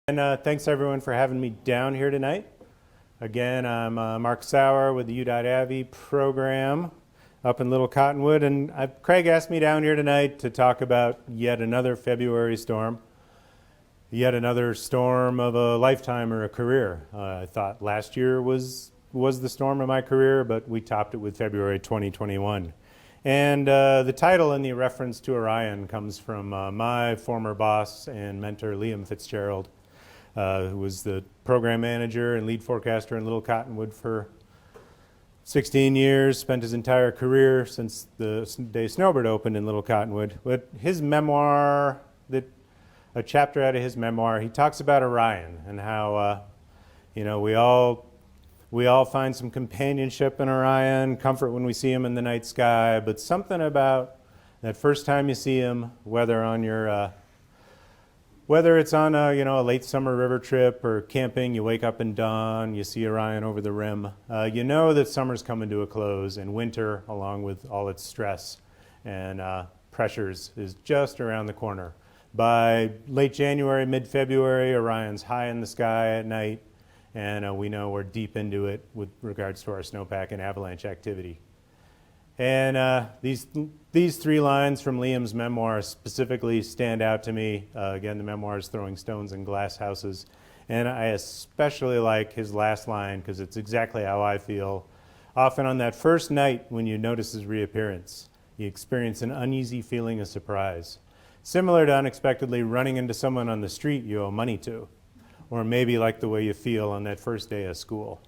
And thanks everyone for having me down here tonight. Again, I'm Mark Saurer with the U.Avi program up in Little Cottonwood, and Craig asked me down here tonight to talk about yet another February storm, yet another storm of a lifetime or a career. I thought last year was the storm of my career, but we topped it with February 2021. And the title and the reference to Orion comes from my former boss and mentor, Liam Fitzgerald, who was the program manager and lead forecaster in Little Cottonwood for 16 years, spent his entire career since the day Snowbird opened in Little Cottonwood. But his memoir, a chapter out of his memoir, he talks about Orion and how we all find some companionship in Orion, comfort when we see him in the night sky, but something about that first time you see him, whether it's on a late summer river trip or camping, you wake up in dawn, you see Orion over the rim, you know that summer's coming to a close and winter, along with all its stress and pressures, is just around the corner. By late January, mid-February, Orion's high in the sky at night, and we know we're deep into it with regards to our snowpack and avalanche activity. And these three lines from Liam's memoir specifically stand out to me. Again, the memoir is Throwing Stones in Glass Houses. And I especially like his last line because it's exactly how I feel. Often on that first night when you notice his reappearance, you experience an uneasy feeling of surprise, similar to unexpectedly running into someone on the street you owe money to, or maybe like the way you feel on that first day of school.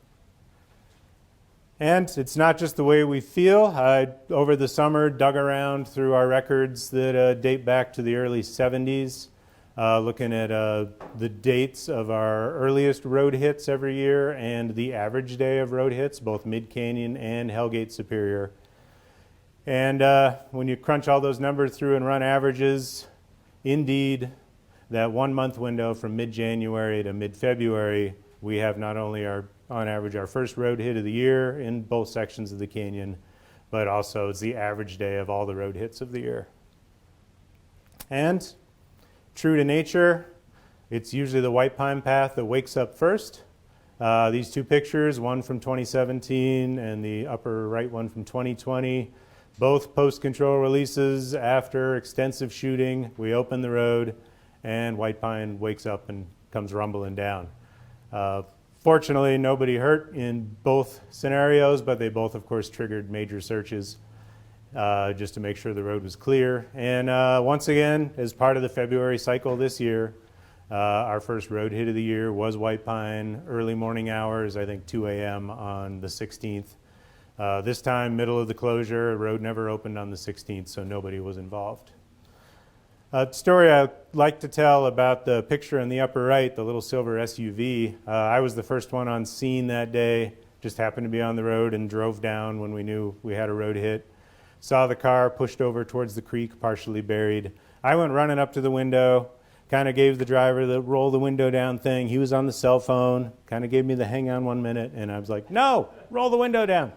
And it's not just the way we feel. I, over the summer, dug around through our records that date back to the early 70s, looking at the dates of our earliest road hits every year and the average day of road hits, both Mid-Canyon and Hellgate Superior. And when you crunch all those numbers through and run averages, indeed, that 1 month window from mid-January to mid-February, we have not only on average our first road hit of the year in both sections of the canyon, but also it's the average day of all the road hits of the year. And true to nature, it's usually the white pine path that wakes up first. These two pictures, one from 2017 and the upper right one from 2020, both post-control releases after extensive shooting. We open the road and white pine wakes up and comes rumbling down. Fortunately, nobody hurt in both scenarios, but they both, of course, triggered major searches just to make sure the road was clear. And once again, as part of the February cycle this year, our first road hit of the year was white pine, early morning hours, I think 2 a.m. on the 16th. This time, middle of the closure, the road never opened on the 16th, so nobody was involved. A story I like to tell about the picture in the upper right, the little silver SUV. I was the first one on scene that day, just happened to be on the road and drove down when we knew we had a road hit. Saw the car pushed over towards the creek, partially buried. I went running up to the window, kind of gave the driver the roll the window down thing. He was on the cell phone, kind of gave me the hang on 1 minute, and I was like, no, roll the window down.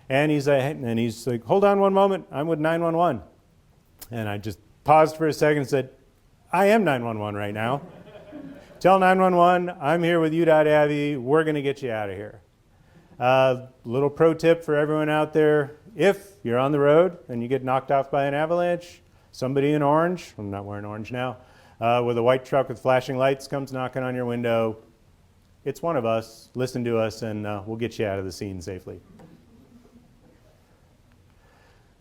And he's like, hold on one moment, I'm with 911. And I just paused for a second and said, I am 911 right now. Tell 911, I'm here with U.Avi, we're going to get you out of here. Little pro tip for everyone out there, if you're on the road and you get knocked off by an avalanche, somebody in orange, I'm not wearing orange now, with a white truck with flashing lights comes knocking on your window, it's one of us, listen to us, and we'll get you out of the scene safely.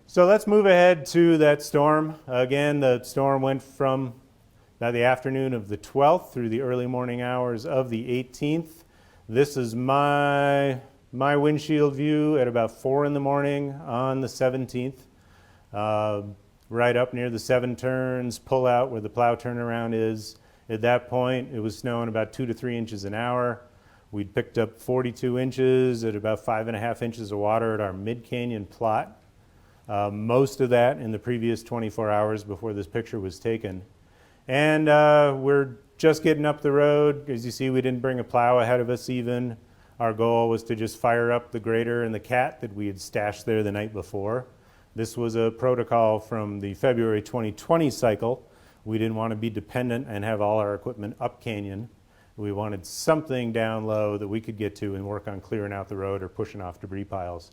So let's move ahead to that storm. Again, the storm went from the afternoon of the 12th through the early morning hours of the 18th. This is my windshield view at about 4 in the morning on the 17th. Right up near the 7 turns, pull out where the plow turnaround is. At that point, it was snowing about 2 to 3 inches an hour. We'd picked up 42 inches at about 5.5 inches of water at our mid-canyon plot. Most of that in the previous 24 hours before this picture was taken. And we're just getting up the road. As you see, we didn't bring a plow ahead of us even. Our goal was to just fire up the grader and the cat that we had stashed there the night before. This was a protocol from the February 2020 cycle. We didn't want to be dependent and have all our equipment up canyon. We wanted something down low that we could get to and work on clearing out the road or pushing off debris piles.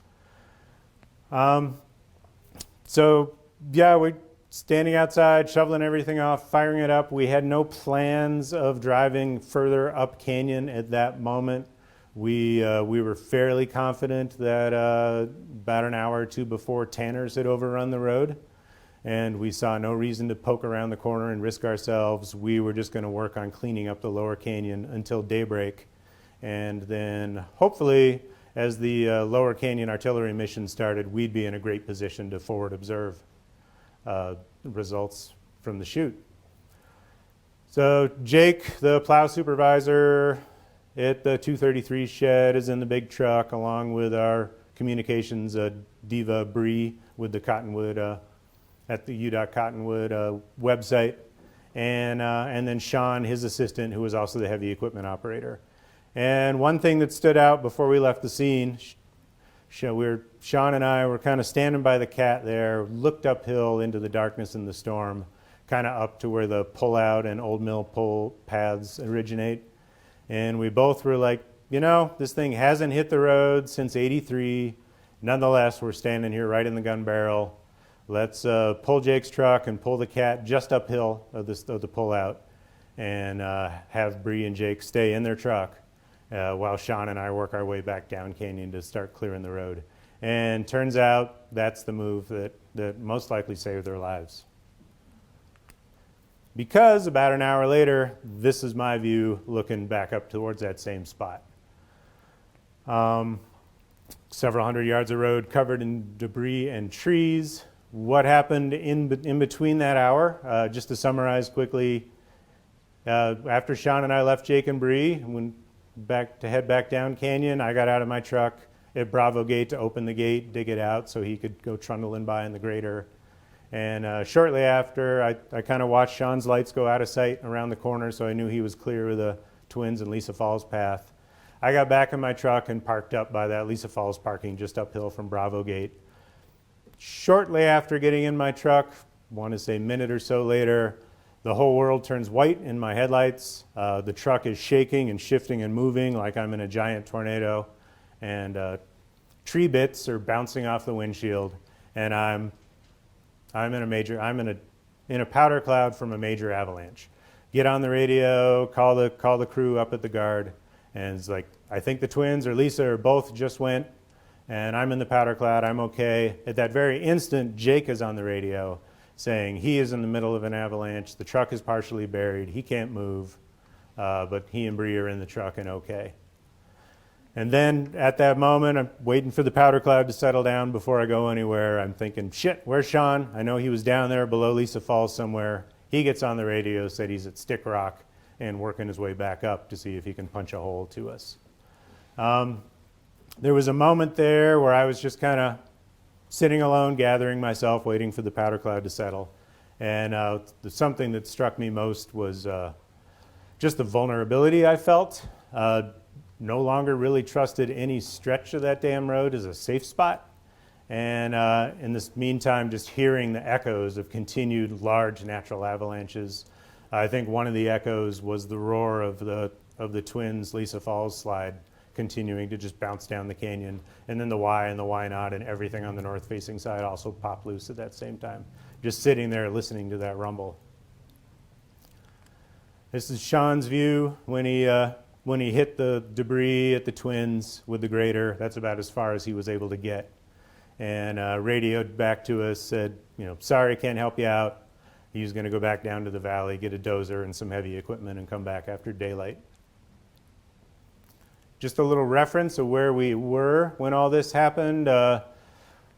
So yeah, we're standing outside, shoveling everything off, firing it up. We had no plans of driving further up canyon at that moment. We were fairly confident that about an hour or two before Tanners had overrun the road, and we saw no reason to poke around the corner and risk ourselves. We were just going to work on cleaning up the lower canyon until daybreak, and then hopefully as the lower canyon artillery mission started, we'd be in a great position to forward observe results from the chute. So Jake, the plow supervisor at the 233 shed, is in the big truck along with our communications diva Bree with the Cottonwood at the UDOT Cottonwood website, and then Sean, his assistant, who was also the heavy equipment operator. And one thing that stood out before we left the scene, Sean and I were kind of standing by the cat there, looked uphill into the darkness and the storm, kind of up to where the pull-out and Old Mill pull paths originate. And we both were like, you know, this thing hasn't hit the road since '83. Nonetheless, we're standing here right in the gun barrel. Let's pull Jake's truck and pull the cat just uphill of the pull-out, and have Bree and Jake stay in their truck while Sean and I work our way back down canyon to start clearing the road. And turns out that's the move that most likely saved their lives. Because about an hour later, this is my view looking back up towards that same spot. Several hundred yards of road covered in debris and trees. What happened in between that hour? Just to summarize quickly, after Sean and I left Jake and Bree, went back to head back down canyon, I got out of my truck at Bravo Gate to open the gate, dig it out so he could go trundling by in the grader. And shortly after, I kind of watched Sean's lights go out of sight around the corner, so I knew he was clear of the Twins and Lisa Falls path. I got back in my truck and parked up by that Lisa Falls parking just uphill from Bravo Gate. Shortly after getting in my truck, I want to say a minute or so later, the whole world turns white in my headlights. The truck is shaking and shifting and moving like I'm in a giant tornado, and tree bits are bouncing off the windshield, and I'm in a powder cloud from a major avalanche. Get on the radio, call the crew up at the guard, and it's like, I think the Twins or Lisa or both just went, and I'm in the powder cloud, I'm okay. At that very instant, Jake is on the radio saying he is in the middle of an avalanche, the truck is partially buried, he can't move, but he and Bree are in the truck and okay. And then at that moment, I'm waiting for the powder cloud to settle down before I go anywhere. I'm thinking, shit, where's Sean? I know he was down there below Lisa Falls somewhere. He gets on the radio, said he's at Stick Rock and working his way back up to see if he can punch a hole to us. There was a moment there where I was just kind of sitting alone, gathering myself, waiting for the powder cloud to settle. And something that struck me most was just the vulnerability I felt. No longer really trusted any stretch of that damn road as a safe spot. And in this meantime, just hearing the echoes of continued large natural avalanches. I think one of the echoes was the roar of the Twins Lisa Falls slide continuing to just bounce down the canyon. And then the why and the why not and everything on the north-facing side also popped loose at that same time. Just sitting there listening to that rumble. This is Sean's view when he hit the debris at the Twins with the grader. That's about as far as he was able to get. And radioed back to us, said, sorry, can't help you out. He was going to go back down to the valley, get a dozer and some heavy equipment and come back after daylight. Just a little reference of where we were when all this happened.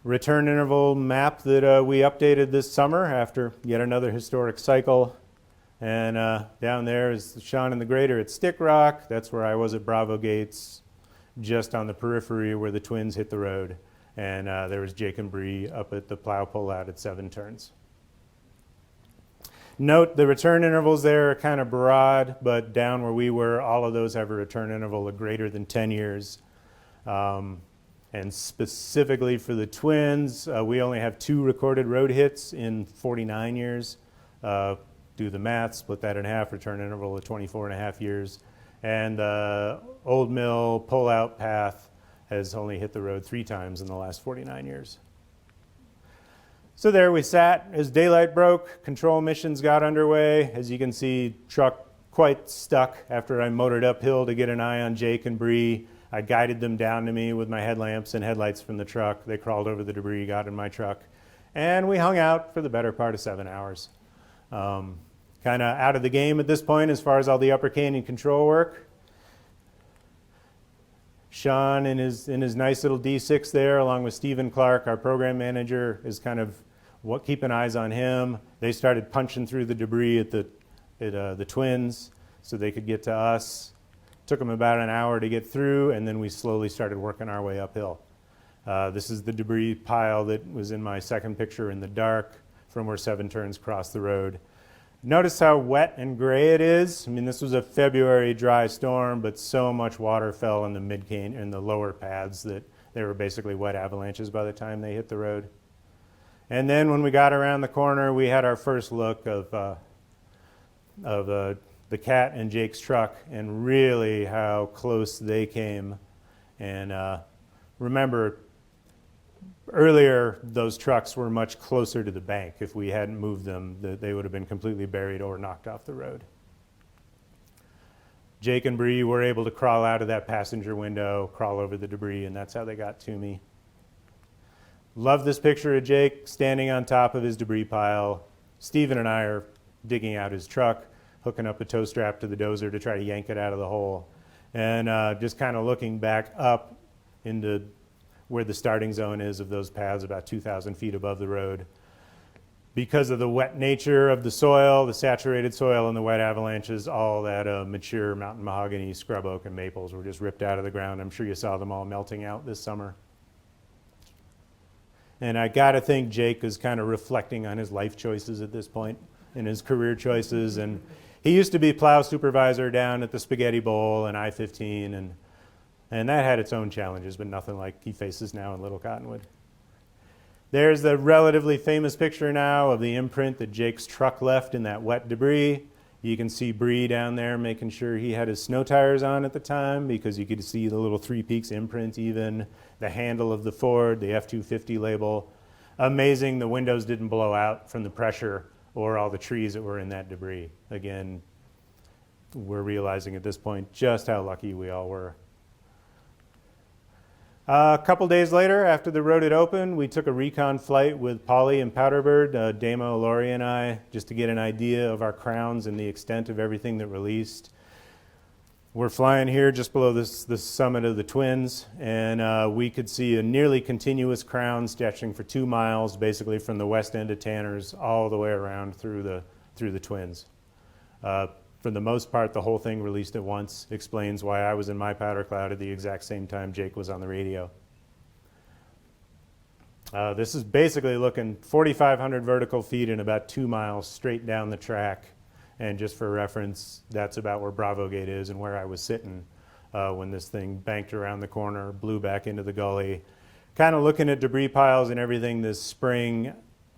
Return interval map that we updated this summer after yet another historic cycle. And down there is Sean and the grader at Stick Rock. That's where I was at Bravo Gates, just on the periphery where the Twins hit the road. And there was Jake and Bree up at the plow pull out at 7 turns. Note the return intervals there are kind of broad, but down where we were, all of those have a return interval of greater than 10 years. And specifically for the Twins, we only have 2 recorded road hits in 49 years. Do the math, split that in half, return interval of 24 and a half years. And the old mill pull-out path has only hit the road 3 times in the last 49 years. So there we sat as daylight broke, control missions got underway. As you can see, truck quite stuck after I motored uphill to get an eye on Jake and Bree. I guided them down to me with my headlamps and headlights from the truck. They crawled over the debris, got in my truck, and we hung out for the better part of 7 hours. Kind of out of the game at this point as far as all the upper canyon control work. Sean in his nice little D6 there, along with Stephen Clark, our program manager, is kind of keeping eyes on him. They started punching through the debris at the Twins so they could get to us. Took them about an hour to get through, and then we slowly started working our way uphill. This is the debris pile that was in my second picture in the dark from where 7 turns crossed the road. Notice how wet and gray it is. I mean, this was a February dry storm, but so much water fell in the mid-canyon, in the lower paths, that they were basically wet avalanches by the time they hit the road. And then when we got around the corner, we had our first look of the Cat and Jake's truck, and really how close they came. And remember, earlier those trucks were much closer to the bank. If we hadn't moved them, they would have been completely buried or knocked off the road. Jake and Bree were able to crawl out of that passenger window, crawl over the debris, and that's how they got to me. Love this picture of Jake standing on top of his debris pile. Stephen and I are digging out his truck, hooking up a tow strap to the dozer to try to yank it out of the hole, and just kind of looking back up into where the starting zone is of those paths, about 2,000 feet above the road. Because of the wet nature of the soil, the saturated soil and the wet avalanches, all that mature mountain mahogany, scrub oak, and maples were just ripped out of the ground. I'm sure you saw them all melting out this summer. And I gotta think Jake is kind of reflecting on his life choices at this point, and his career choices. And he used to be plow supervisor down at the Spaghetti Bowl and I-15, and that had its own challenges, but nothing like he faces now in Little Cottonwood. There's the relatively famous picture now of the imprint that Jake's truck left in that wet debris. You can see Bree down there making sure he had his snow tires on at the time, because you could see the little Three Peaks imprint even, the handle of the Ford, the F-250 label. Amazing the windows didn't blow out from the pressure or all the trees that were in that debris. Again, we're realizing at this point just how lucky we all were. A couple days later, after the road had opened, we took a recon flight with Polly and Powderbird, Damo, Lori, and I, just to get an idea of our crowns and the extent of everything that released. We're flying here just below the summit of the Twins, and we could see a nearly continuous crown stretching for 2 miles, basically from the west end of Tanner's all the way around through the Twins. For the most part, the whole thing released at once. Explains why I was in my powder cloud at the exact same time Jake was on the radio. This is basically looking 4,500 vertical feet and about 2 miles straight down the track. And just for reference, that's about where Bravo Gate is and where I was sitting when this thing banked around the corner, blew back into the gully. Kind of looking at debris piles and everything this spring,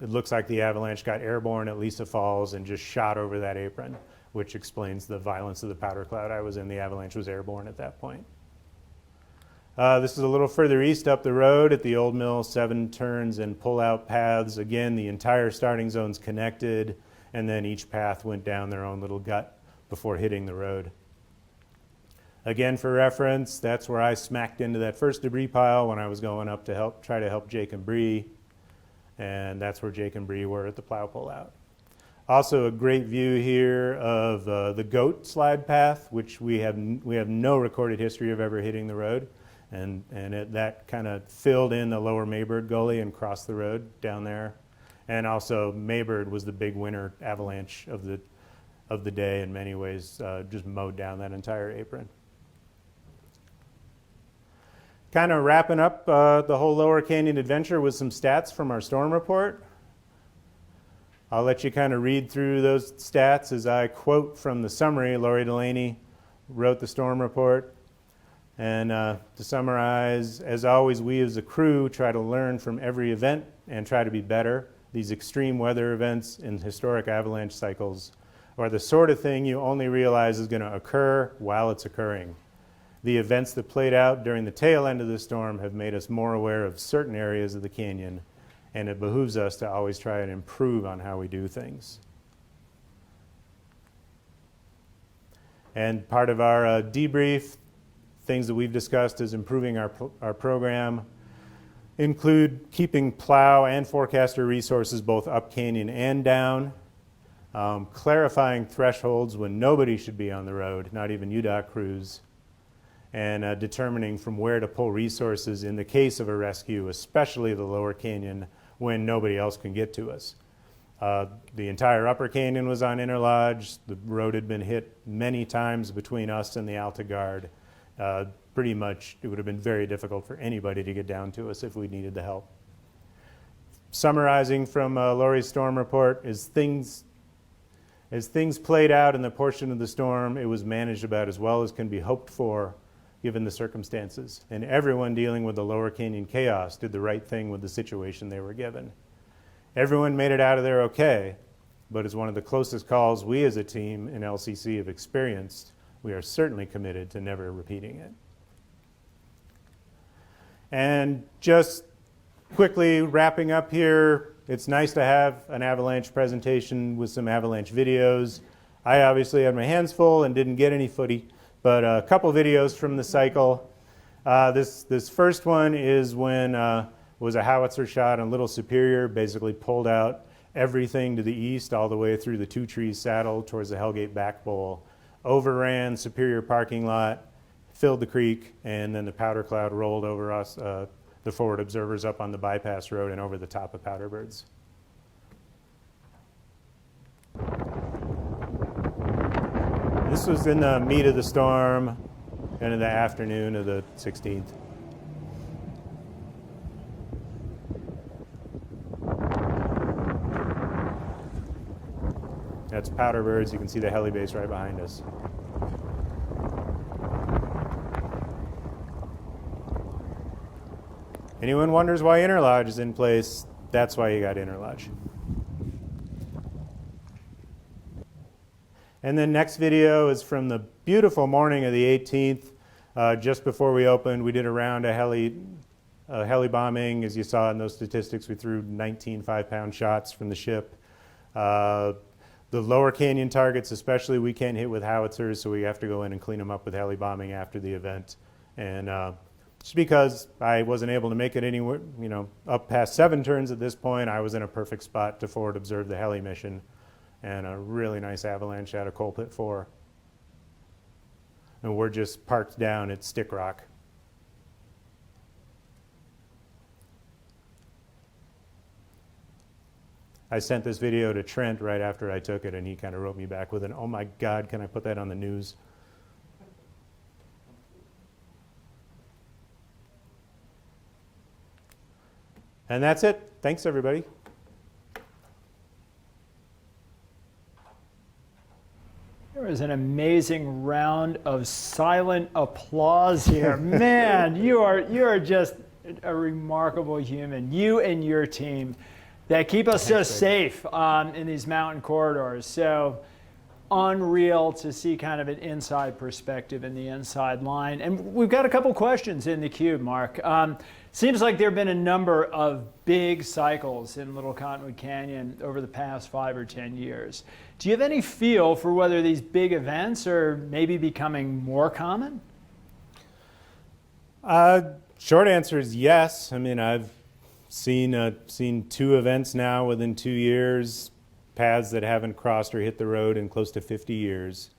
it looks like the avalanche got airborne at Lisa Falls and just shot over that apron, which explains the violence of the powder cloud I was in. The avalanche was airborne at that point. This is a little further east up the road at the old mill, 7 turns and pull-out paths. Again, the entire starting zone's connected, and then each path went down their own little gut before hitting the road. Again, for reference, that's where I smacked into that first debris pile when I was going up to try to help Jake and Bree, and that's where Jake and Bree were at the plow pull-out. Also a great view here of the goat slide path, which we have no recorded history of ever hitting the road, and that kind of filled in the lower Maybird Gully and crossed the road down there. And also Maybird was the big winter avalanche of the day in many ways, just mowed down that entire apron. Kind of wrapping up the whole Lower Canyon adventure with some stats from our storm report. I'll let you kind of read through those stats as I quote from the summary. Lori Delaney wrote the storm report. And to summarize, as always, we as a crew try to learn from every event and try to be better. These extreme weather events and historic avalanche cycles are the sort of thing you only realize is going to occur while it's occurring. The events that played out during the tail end of the storm have made us more aware of certain areas of the canyon, and it behooves us to always try and improve on how we do things. And part of our debrief, things that we've discussed as improving our program, include keeping plow and forecaster resources both up canyon and down, clarifying thresholds when nobody should be on the road, not even UDOT crews, and determining from where to pull resources in the case of a rescue, especially the lower canyon, when nobody else can get to us. The entire upper canyon was on interlodge. The road had been hit many times between us and the Alta Guard. Pretty much, it would have been very difficult for anybody to get down to us if we needed the help. Summarizing from Lori's storm report, as things played out in the portion of the storm, it was managed about as well as can be hoped for given the circumstances. And everyone dealing with the lower canyon chaos did the right thing with the situation they were given. Everyone made it out of there okay, but as one of the closest calls we as a team in LCC have experienced, we are certainly committed to never repeating it. And just quickly wrapping up here, it's nice to have an Avalanche presentation with some Avalanche videos. I obviously had my hands full and didn't get any footy, but a couple videos from the cycle. This first one is when was a howitzer shot on Little Superior, basically pulled out everything to the east all the way through the Two Trees Saddle towards the Hellgate Back Bowl, overran Superior parking lot, filled the creek, and then the powder cloud rolled over us, the forward observers up on the bypass road and over the top of Powderbirds. This was in the meat of the storm and in the afternoon of the 16th. That's Powderbirds. You can see the heli base right behind us. Anyone wonders why interlodge is in place? That's why you got interlodge. And then next video is from the beautiful morning of the 18th. Just before we opened, we did a round of heli bombing. As you saw in those statistics, we threw 19 5-pound shots from the ship. The lower canyon targets, especially, we can't hit with howitzers, so we have to go in and clean them up with heli bombing after the event. And just because I wasn't able to make it anywhere, up past 7 turns at this point, I was in a perfect spot to forward observe the heli mission, and a really nice avalanche out of Coal Pit 4. And we're just parked down at Stick Rock. I sent this video to Trent right after I took it, and he kind of wrote me back with an, "Oh my God, can I put that on the news?" And that's it. Thanks, everybody. There was an amazing round of silent applause here. Man, you are just a remarkable human. You and your team that keep us so safe in these mountain corridors. So unreal to see kind of an inside perspective in the inside line. And we've got a couple questions in the queue, Mark. Seems like there have been a number of big cycles in Little Cottonwood Canyon over the past 5 or 10 years. Do you have any feel for whether these big events are maybe becoming more common? Short answer is yes. I mean, I've seen 2 events now within 2 years, paths that haven't crossed or hit the road in close to 50 years.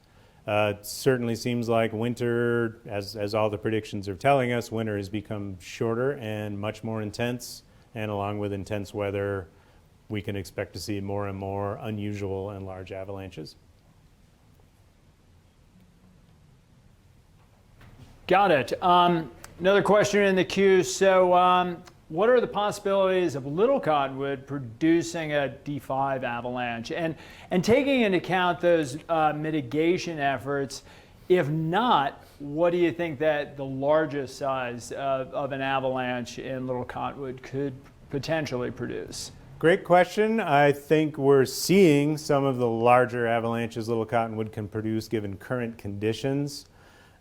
It certainly seems like winter, as all the predictions are telling us, winter has become shorter and much more intense, and along with intense weather, we can expect to see more and more unusual and large avalanches. Got it. Another question in the queue. So what are the possibilities of Little Cottonwood producing a D5 avalanche? And taking into account those mitigation efforts, if not, what do you think that the largest size of an avalanche in Little Cottonwood could potentially produce? Great question. I think we're seeing some of the larger avalanches Little Cottonwood can produce given current conditions.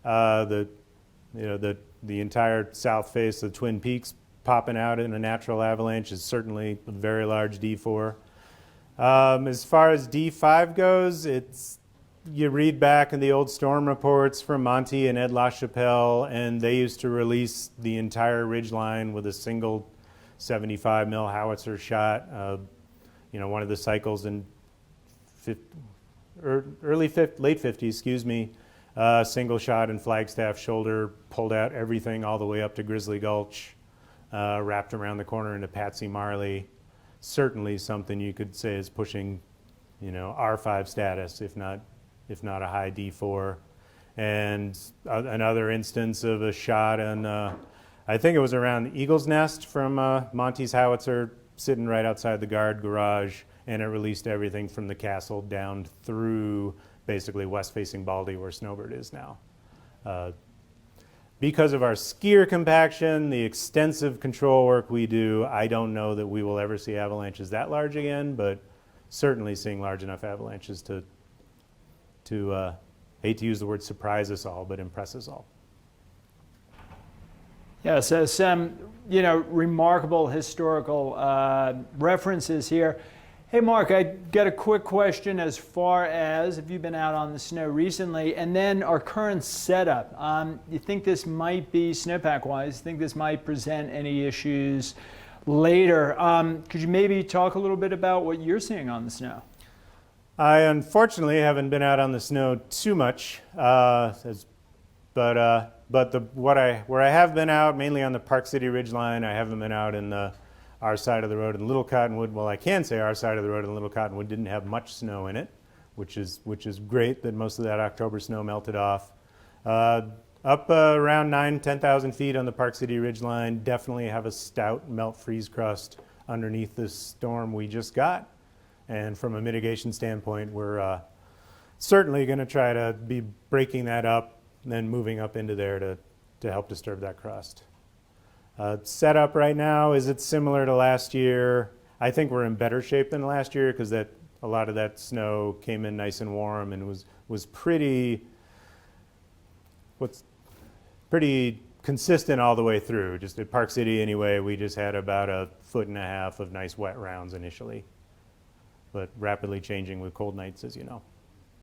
The entire south face of the Twin Peaks popping out in a natural avalanche is certainly a very large D4. As far as D5 goes, you read back in the old storm reports from Monty and Ed LaChapelle, and they used to release the entire ridgeline with a single 75 mil howitzer shot. One of the cycles in late 50s, single shot in Flagstaff shoulder, pulled out everything all the way up to Grizzly Gulch, wrapped around the corner into Patsy Marley. Certainly something you could say is pushing, R5 status, if not a high D4. And another instance of a shot on, I think it was around Eagle's Nest from Monty's howitzer, sitting right outside the guard garage, and it released everything from the castle down through basically west-facing Baldy, where Snowbird is now. Because of our skier compaction, the extensive control work we do, I don't know that we will ever see avalanches that large again, but certainly seeing large enough avalanches to hate to use the word surprise us all, but impress us all. Yeah, so some, remarkable historical references here. Hey, Mark, I got a quick question as far as, have you been out on the snow recently? And then our current setup. You think this might be, snowpack-wise, think this might present any issues later? Could you maybe talk a little bit about what you're seeing on the snow? I unfortunately haven't been out on the snow too much, but where I have been out, mainly on the Park City Ridgeline, I haven't been out in our side of the road in Little Cottonwood. Well, I can say our side of the road in Little Cottonwood didn't have much snow in it, which is great that most of that October snow melted off. Up around 10,000 feet on the Park City Ridgeline, definitely have a stout melt freeze crust underneath this storm we just got. And from a mitigation standpoint, we're certainly going to try to be breaking that up and then moving up into there to help disturb that crust. Setup right now, is it similar to last year? I think we're in better shape than last year because a lot of that snow came in nice and warm and was pretty consistent all the way through. Just at Park City anyway, we just had about 1.5 feet of nice wet rounds initially, but rapidly changing with cold nights, as you know.